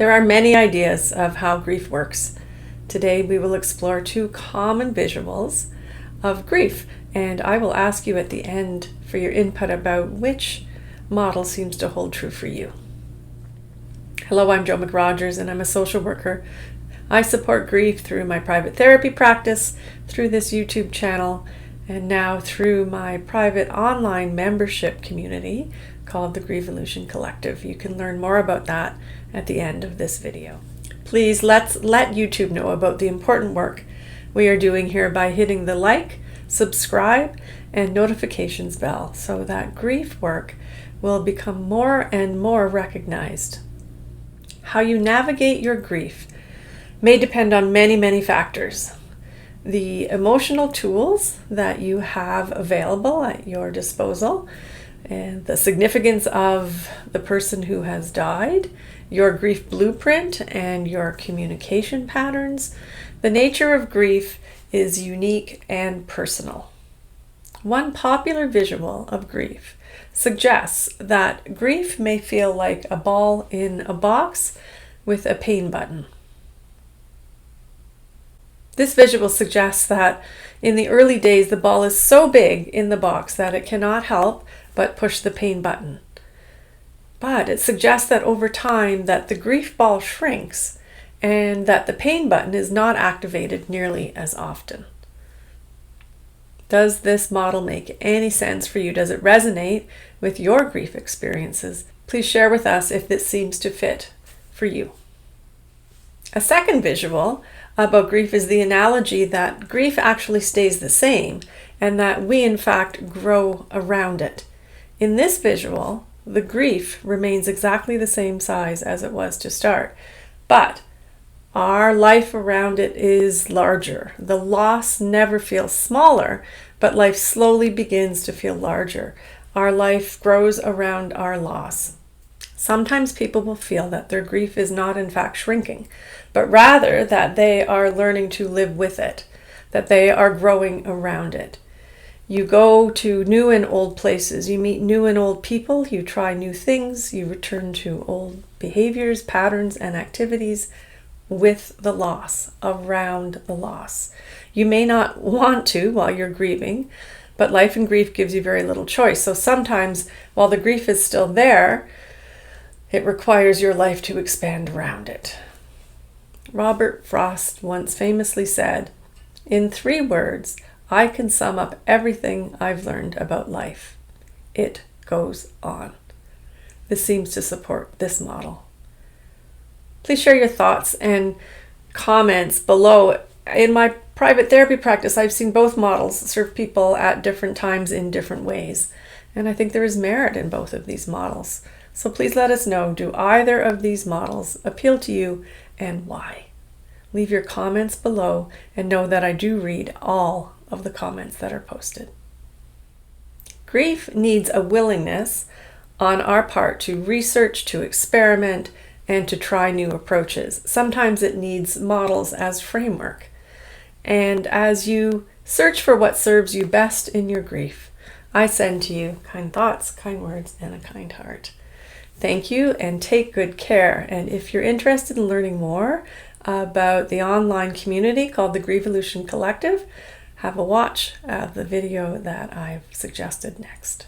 There are many ideas of how grief works. Today we will explore two common visuals of grief, and I will ask you at the end for your input about which model seems to hold true for you. Hello, I'm McRogers and I'm a social worker. I support grief through my private therapy practice, through this YouTube channel, and now through my private online membership community called the Grievolution Collective. You can learn more about that at the end of this video. Please let YouTube know about the important work we are doing here by hitting the like, subscribe, and notifications bell so that grief work will become more and more recognized. How you navigate your grief may depend on many factors. The emotional tools that you have available at your disposal, and the significance of the person who has died, your grief blueprint and your communication patterns. The nature of grief is unique and personal. One popular visual of grief suggests that grief may feel like a ball in a box with a pain button. This visual suggests that in the early days the ball is so big in the box that it cannot help but push the pain button. But it suggests that over time that the grief ball shrinks and that the pain button is not activated nearly as often. Does this model make any sense for you? Does it resonate with your grief experiences? Please share with us if this seems to fit for you. A second visual about grief is the analogy that grief actually stays the same and that we in fact grow around it. In this visual, the grief remains exactly the same size as it was to start, but our life around it is larger. The loss never feels smaller, but life slowly begins to feel larger. Our life grows around our loss. Sometimes people will feel that their grief is not in fact shrinking, but rather that they are learning to live with it, that they are growing around it. You go to new and old places, you meet new and old people, you try new things, you return to old behaviors, patterns, and activities with the loss, around the loss. You may not want to while you're grieving, but life and grief gives you very little choice. So sometimes while the grief is still there, it requires your life to expand around it. Robert Frost once famously said, "In 3 words, I can sum up everything I've learned about life. It goes on." This seems to support this model. Please share your thoughts and comments below. In my private therapy practice, I've seen both models serve people at different times in different ways. And I think there is merit in both of these models. So please let us know, do either of these models appeal to you and why? Leave your comments below and know that I do read all of the comments that are posted. Grief needs a willingness on our part to research, to experiment, and to try new approaches. Sometimes it needs models as framework. And as you search for what serves you best in your grief, I send to you kind thoughts, kind words, and a kind heart. Thank you and take good care. And if you're interested in learning more about the online community called the Grievolution Collective, have a watch of the video that I've suggested next.